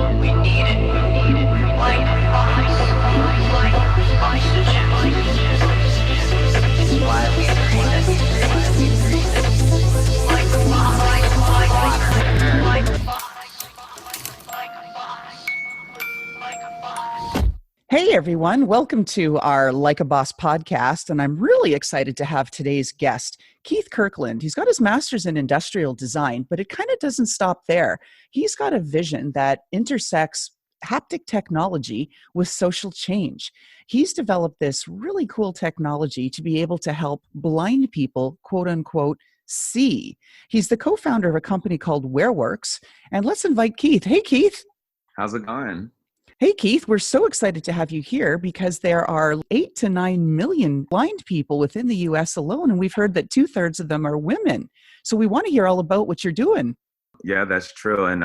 We need it. Like oxygen. It's why we breathe it. Like water. Like a boss. Hey everyone, welcome to our Like a Boss podcast, and I'm really excited to have today's guest, Keith Kirkland. He's got his master's in industrial design, but it kind of doesn't stop there. He's got a vision that intersects haptic technology with social change. He's developed this really cool technology to be able to help blind people, quote unquote, see. He's the co-founder of a company called Wear.works, and let's invite Keith. Hey Keith. How's it going? Hey, Keith, we're so excited to have you here because there are 8 to 9 million blind people within the U.S. alone, and we've heard that 2/3 of them are women. So we want to hear all about what you're doing. Yeah, that's true. And,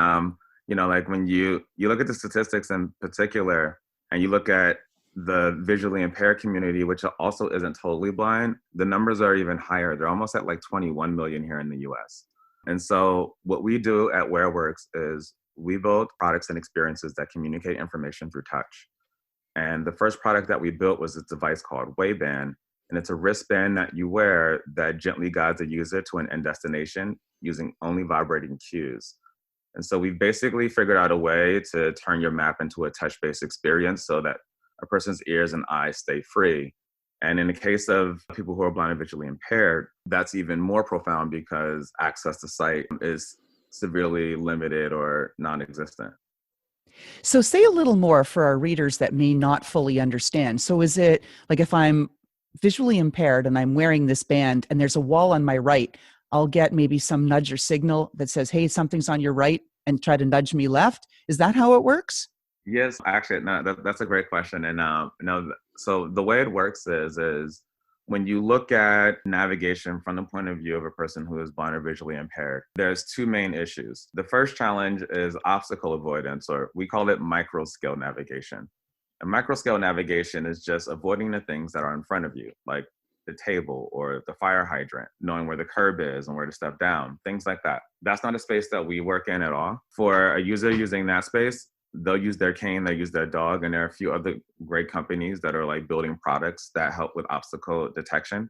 like when you look at the statistics in particular, and you look at the visually impaired community, which also isn't totally blind, the numbers are even higher. They're almost at like 21 million here in the U.S. And so what we do at Wear.works is we build products and experiences that communicate information through touch. And the first product that we built was this device called Wayband. And it's a wristband that you wear that gently guides the user to an end destination using only vibrating cues. And so we basically figured out a way to turn your map into a touch-based experience so that a person's ears and eyes stay free. And in the case of people who are blind and visually impaired, that's even more profound because access to sight is severely limited or non-existent. So say a little more for our readers that may not fully understand. So is it like if I'm visually impaired and I'm wearing this band and there's a wall on my right, I'll get maybe some nudge or signal that says, hey, something's on your right, and try to nudge me left? Is that how it works? Yes, actually, no, that's a great question. And so the way it works is when you look at navigation from the point of view of a person who is blind or visually impaired, there's two main issues. The first challenge is obstacle avoidance, or we call it micro scale navigation. And micro scale navigation is just avoiding the things that are in front of you, like the table or the fire hydrant, knowing where the curb is and where to step down, things like that. That's not a space that we work in at all. For a user using that space, they'll use their cane, they'll use their dog, and there are a few other great companies that are like building products that help with obstacle detection.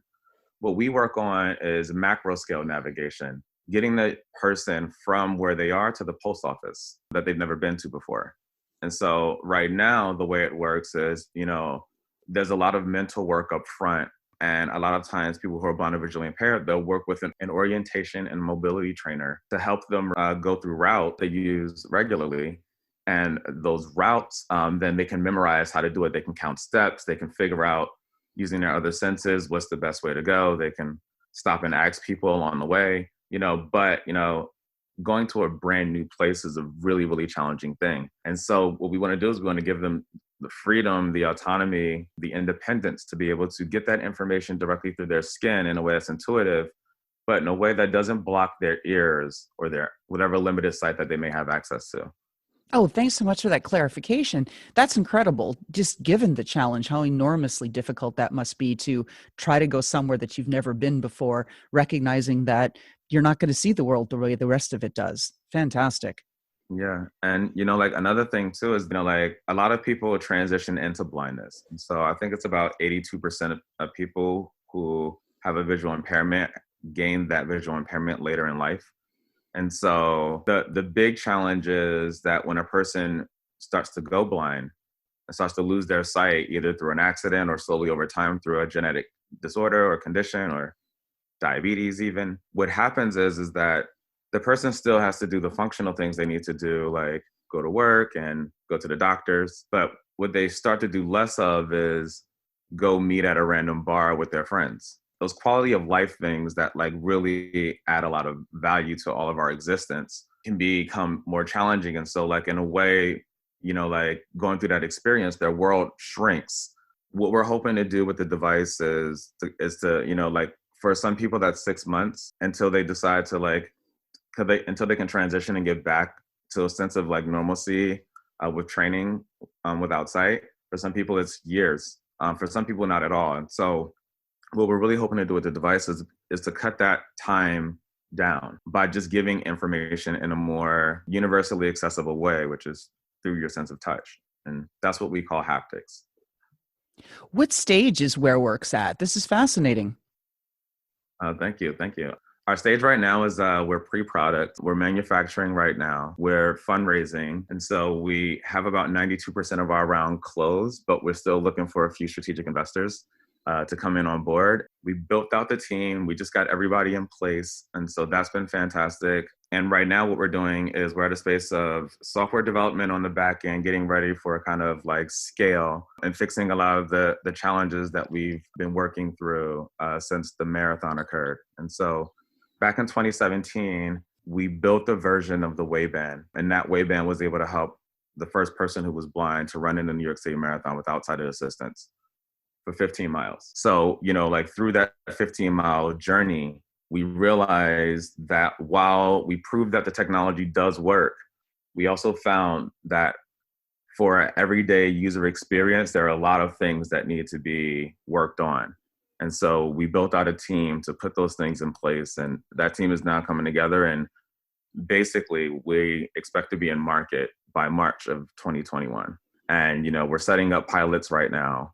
What we work on is macro scale navigation, getting the person from where they are to the post office that they've never been to before. And so right now, the way it works is, there's a lot of mental work up front. And a lot of times people who are blind or visually impaired, they'll work with an orientation and mobility trainer to help them go through route they use regularly. And those routes, then they can memorize how to do it. They can count steps. They can figure out using their other senses what's the best way to go. They can stop and ask people along the way, but going to a brand new place is a really, really challenging thing. And so what we want to do is we want to give them the freedom, the autonomy, the independence to be able to get that information directly through their skin in a way that's intuitive, but in a way that doesn't block their ears or their whatever limited sight that they may have access to. Oh, thanks so much for that clarification. That's incredible. Just given the challenge, how enormously difficult that must be to try to go somewhere that you've never been before, recognizing that you're not going to see the world the way the rest of it does. Fantastic. Yeah. And, another thing too is, a lot of people transition into blindness. And so I think it's about 82% of people who have a visual impairment gain that visual impairment later in life. And so the big challenge is that when a person starts to go blind and starts to lose their sight, either through an accident or slowly over time through a genetic disorder or condition or diabetes even, what happens is that the person still has to do the functional things they need to do, like go to work and go to the doctors. But what they start to do less of is go meet at a random bar with their friends. Those quality of life things that really add a lot of value to all of our existence can become more challenging. And so in a way, going through that experience, their world shrinks. What we're hoping to do with the device is to for some people that's 6 months until they decide to until they can transition and get back to a sense of normalcy with training without sight. For some people, it's years. For some people, not at all. And so what we're really hoping to do with the device is to cut that time down by just giving information in a more universally accessible way, which is through your sense of touch. And that's what we call haptics. What stage is Wear.works at? This is fascinating. Thank you. Thank you. Our stage right now is we're pre-product. We're manufacturing right now. We're fundraising. And so we have about 92% of our round closed, but we're still looking for a few strategic investors to come in on board. We built out the team. We just got everybody in place. And so that's been fantastic. And right now what we're doing is we're at a space of software development on the back end, getting ready for a kind of like scale and fixing a lot of the challenges that we've been working through since the marathon occurred. And so back in 2017, we built a version of the waistband, and that waistband was able to help the first person who was blind to run in the New York City Marathon without sighted assistance for 15 miles. So, like through that 15-mile journey, we realized that while we proved that the technology does work, we also found that for an everyday user experience, there are a lot of things that need to be worked on. And so we built out a team to put those things in place. And that team is now coming together. And basically, we expect to be in market by March of 2021. And, we're setting up pilots right now.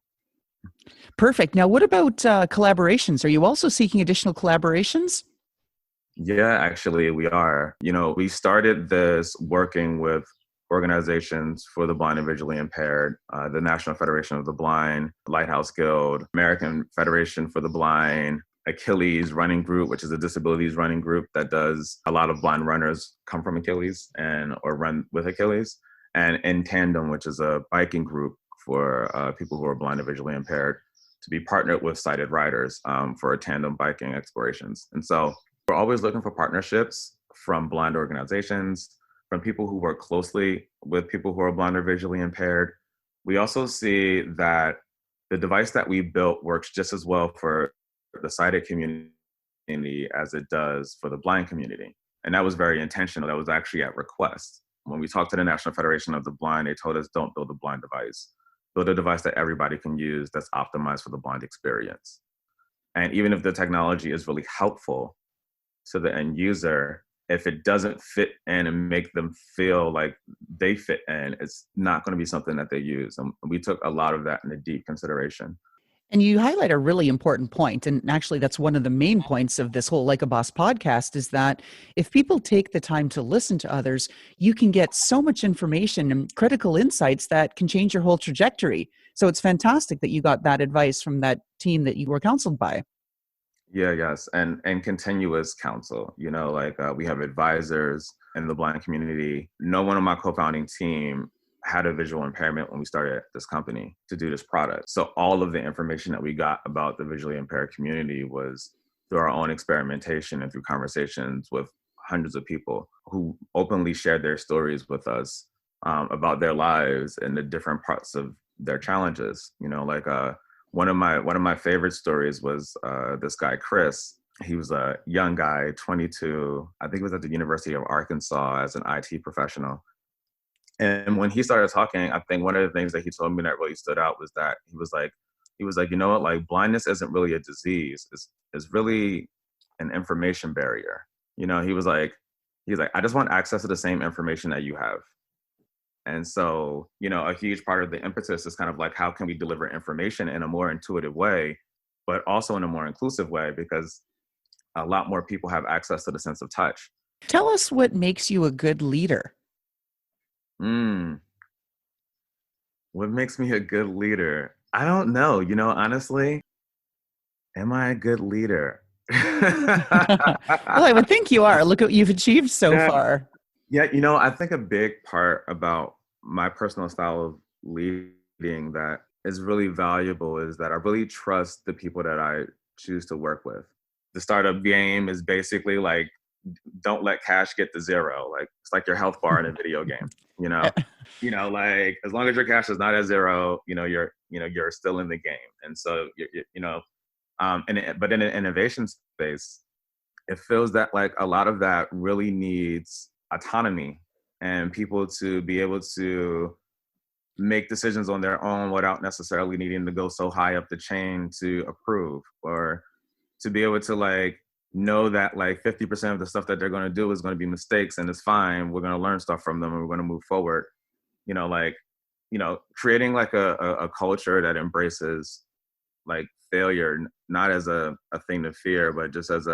Perfect. Now, what about collaborations? Are you also seeking additional collaborations? Yeah, actually, we are. We started this working with organizations for the blind and visually impaired, the National Federation of the Blind, Lighthouse Guild, American Federation for the Blind, Achilles Running Group, which is a disabilities running group that does a lot of blind runners come from Achilles or run with Achilles, and In Tandem, which is a biking group for people who are blind and visually impaired, to be partnered with sighted riders for tandem biking explorations. And so we're always looking for partnerships from blind organizations, from people who work closely with people who are blind or visually impaired. We also see that the device that we built works just as well for the sighted community as it does for the blind community. And that was very intentional. That was actually at request. When we talked to the National Federation of the Blind, they told us, don't build a blind device. Build a device that everybody can use that's optimized for the blind experience. And even if the technology is really helpful to the end user, if it doesn't fit in and make them feel like they fit in, it's not going to be something that they use. And we took a lot of that into deep consideration. And you highlight a really important point, and actually that's one of the main points of this whole Like a Boss podcast, is that if people take the time to listen to others, you can get so much information and critical insights that can change your whole trajectory. So it's fantastic that you got that advice from that team that you were counseled by. Yeah, yes. And continuous counsel, we have advisors in the blind community. No one on my co-founding team had a visual impairment when we started this company to do this product. So all of the information that we got about the visually impaired community was through our own experimentation and through conversations with hundreds of people who openly shared their stories with us about their lives and the different parts of their challenges. One of my favorite stories was this guy, Chris. He was a young guy, 22. I think he was at the University of Arkansas as an IT professional. And when he started talking, I think one of the things that he told me that really stood out was that he was like, like blindness isn't really a disease. It's really an information barrier. He was like, I just want access to the same information that you have. And so, a huge part of the impetus is kind of like, how can we deliver information in a more intuitive way, but also in a more inclusive way, because a lot more people have access to the sense of touch. Tell us what makes you a good leader. What makes me a good leader? I don't know. Honestly, am I a good leader? Well, I would think you are. Look what you've achieved so far. Yeah, I think a big part about my personal style of leading that is really valuable is that I really trust the people that I choose to work with. The startup game is basically like, don't let cash get to zero. Like, it's like your health bar in a video game, like as long as your cash is not at zero, you're still in the game. And so, but in an innovation space, it feels that like a lot of that really needs autonomy and people to be able to make decisions on their own without necessarily needing to go so high up the chain to approve, or to be able to like know that like 50% of the stuff that they're going to do is going to be mistakes and it's fine. We're going to learn stuff from them and we're going to move forward. like, creating like a culture that embraces like failure, not as a thing to fear, but just as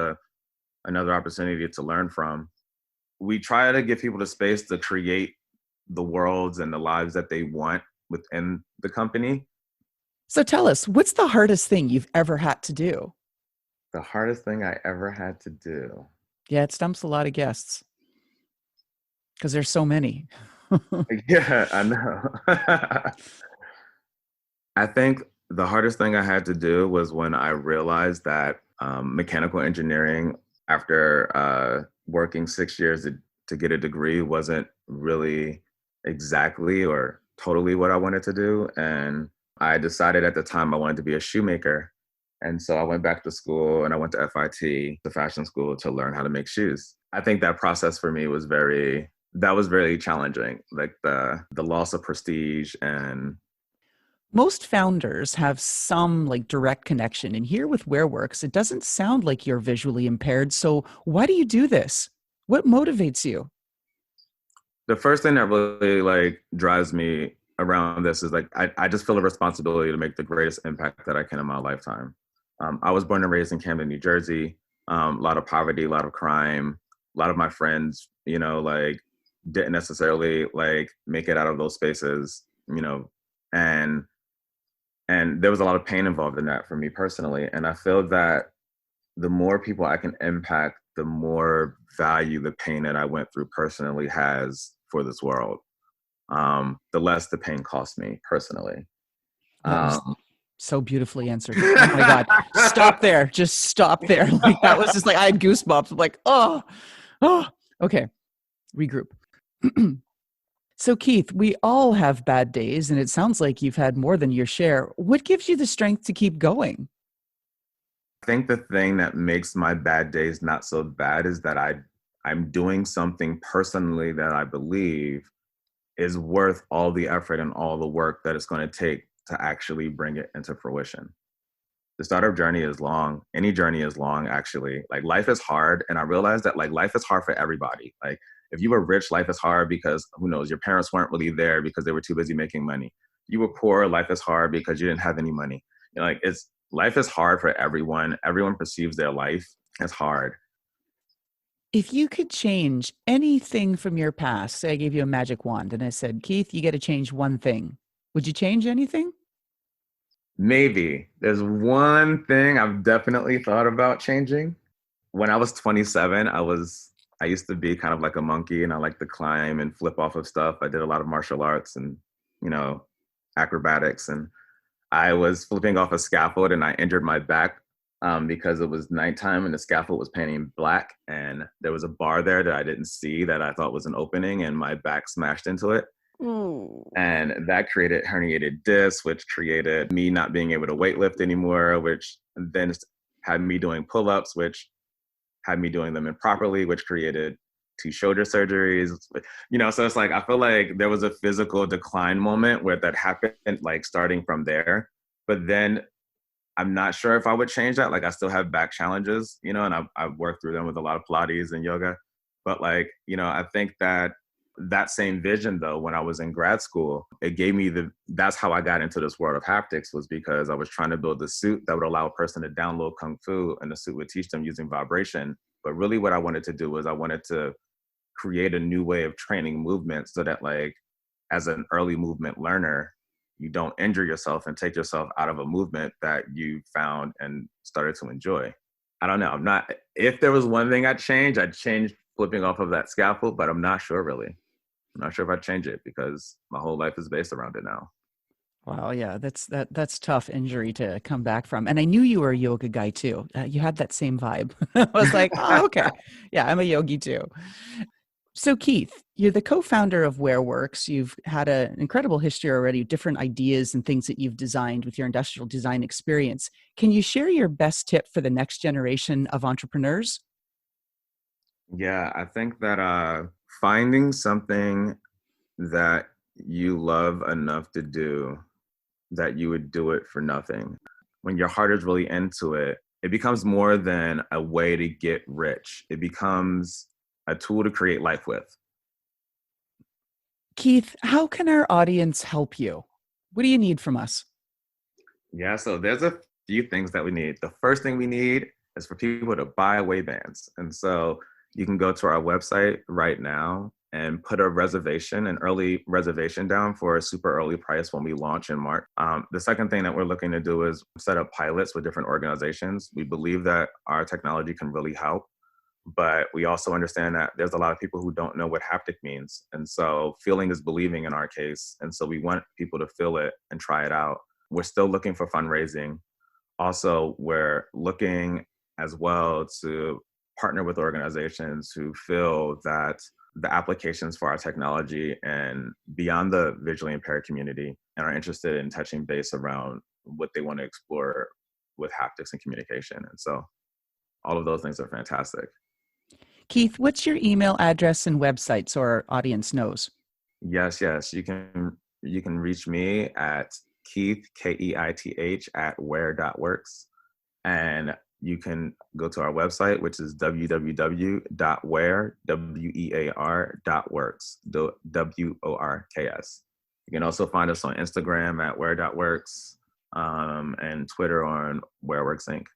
another opportunity to learn from. We try to give people the space to create the worlds and the lives that they want within the company. So tell us, what's the hardest thing you've ever had to do? The hardest thing I ever had to do. Yeah, it stumps a lot of guests because there's so many. Yeah, I know. I think the hardest thing I had to do was when I realized that mechanical engineering, after working 6 years to get a degree, wasn't really exactly or totally what I wanted to do. And I decided at the time I wanted to be a shoemaker. And so I went back to school and I went to FIT, the fashion school, to learn how to make shoes. I think that process for me was very challenging, like the loss of prestige. And Most founders have some like direct connection. And here with Wear.works, it doesn't sound like you're visually impaired. So why do you do this? What motivates you? the first thing that really like drives me around this is like I just feel a responsibility to make the greatest impact that I can in my lifetime. I was born and raised in Camden, New Jersey. A lot of poverty, a lot of crime. A lot of my friends, like didn't necessarily like make it out of those spaces, and there was a lot of pain involved in that for me personally. And I feel that the more people I can impact, the more value the pain that I went through personally has for this world. The less the pain cost me personally. That was so beautifully answered. Oh my God. Stop there. Just stop there. Like that was just like, I had goosebumps. I'm like, oh, okay. Regroup. So Keith, we all have bad days and it sounds like you've had more than your share. What gives you the strength to keep going? I think the thing that makes my bad days not so bad is that I'm doing something personally that I believe is worth all the effort and all the work that it's going to take to actually bring it into fruition. The startup journey is long. Any journey is long, actually. Like life is hard. And I realized that like life is hard for everybody. Like if you were rich, life is hard because who knows, your parents weren't really there because they were too busy making money. You were poor, life is hard because you didn't have any money. Like life is hard for everyone. Everyone perceives their life as hard. If you could change anything from your past, say I gave you a magic wand and I said, Keith, you got to change one thing. Would you change anything? Maybe. There's one thing I've definitely thought about changing. When I was 27, I used to be kind of like a monkey and I like to climb and flip off of stuff. I did a lot of martial arts and, acrobatics. And I was flipping off a scaffold and I injured my back because it was nighttime and the scaffold was painted black. And there was a bar there that I didn't see that I thought was an opening and my back smashed into it. Ooh. And that created herniated discs, which created me not being able to weightlift anymore, which then had me doing pull-ups, which had me doing them improperly, which created 2 shoulder surgeries. So it's like, I feel like there was a physical decline moment where that happened, like starting from there. But then I'm not sure if I would change that. Like I still have back challenges, and I've worked through them with a lot of Pilates and yoga. But like, I think that same vision though, when I was in grad school, it gave me that's how I got into this world of haptics, was because I was trying to build a suit that would allow a person to download Kung Fu and the suit would teach them using vibration. But really what I wanted to do was I wanted to create a new way of training movement so that like, as an early movement learner, you don't injure yourself and take yourself out of a movement that you found and started to enjoy. I don't know. If there was one thing I'd change flipping off of that scaffold, but I'm not sure really. I'm not sure if I'd change it because my whole life is based around it now. Wow, yeah, that's tough injury to come back from. And I knew you were a yoga guy too. You had that same vibe. I was like, oh, okay, yeah, I'm a yogi too. So Keith, you're the co-founder of Wear.works. You've had an incredible history already, different ideas and things that you've designed with your industrial design experience. Can you share your best tip for the next generation of entrepreneurs? Yeah, I think that finding something that you love enough to do, that you would do it for nothing. When your heart is really into it, it becomes more than a way to get rich. It becomes a tool to create life with. Keith, how can our audience help you? What do you need from us? Yeah, so there's a few things that we need. The first thing we need is for people to buy waistbands. And so you can go to our website right now and put a reservation, an early reservation down for a super early price when we launch in March. The second thing that we're looking to do is set up pilots with different organizations. We believe that our technology can really help, but we also understand that there's a lot of people who don't know what haptic means. And so feeling is believing in our case. And so we want people to feel it and try it out. We're still looking for fundraising. Also, we're looking as well to partner with organizations who feel that the applications for our technology and beyond the visually impaired community and are interested in touching base around what they want to explore with haptics and communication. And so all of those things are fantastic. Keith, what's your email address and website so our audience knows? Yes. You can reach me at Keith, Keith, at Wear.works. And you can go to our website, which is www.wear.works, WORKS. You can also find us on Instagram at Wear.works, and Twitter on Wear.works Inc.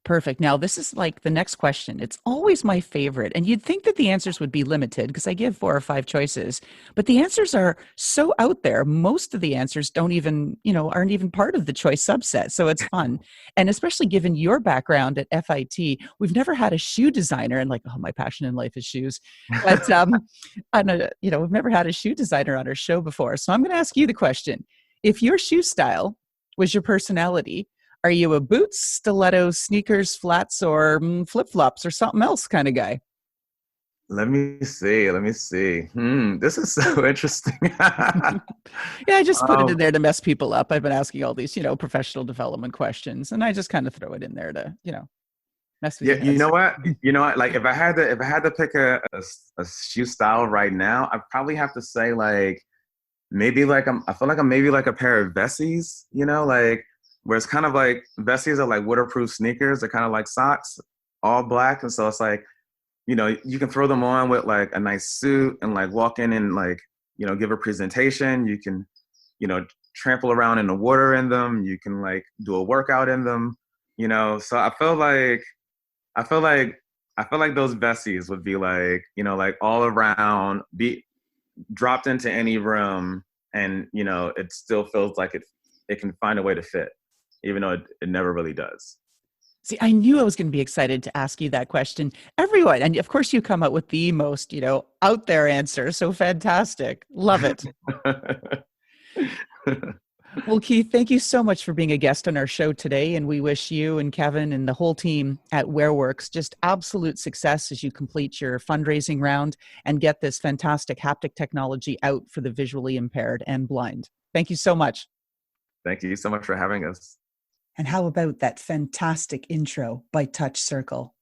Perfect. Now, this is like the next question. It's always my favorite. And you'd think that the answers would be limited because I give 4 or 5 choices, but the answers are so out there. Most of the answers don't even, aren't even part of the choice subset. So it's fun. And especially given your background at FIT, we've never had a shoe designer, and like, oh, my passion in life is shoes. But, we've never had a shoe designer on our show before. So I'm going to ask you the question. If your shoe style was your personality, are you a boots, stilettos, sneakers, flats, or flip-flops, or something else kind of guy? Let me see. This is so interesting. Yeah, I just put it in there to mess people up. I've been asking all these, professional development questions, and I just kind of throw it in there to, mess with Yeah, your heads. you know what? Like if I had to pick a shoe style right now, I'd probably have to say like maybe like I feel like I'm maybe like a pair of Vessies, like where it's kind of like Vessies are like waterproof sneakers. They're kind of like socks, all black, and so it's like you can throw them on with like a nice suit and like walk in and like give a presentation. You can trample around in the water in them. You can like do a workout in them. So I feel like those Vessies would be like, like all around, be dropped into any room, and it still feels like it can find a way to fit, even though it never really does. See, I knew I was going to be excited to ask you that question. Everyone, and of course you come up with the most, out there answer. So fantastic. Love it. Well, Keith, thank you so much for being a guest on our show today. And we wish you and Kevin and the whole team at Wear.works just absolute success as you complete your fundraising round and get this fantastic haptic technology out for the visually impaired and blind. Thank you so much. Thank you so much for having us. And how about that fantastic intro by Touch Circle?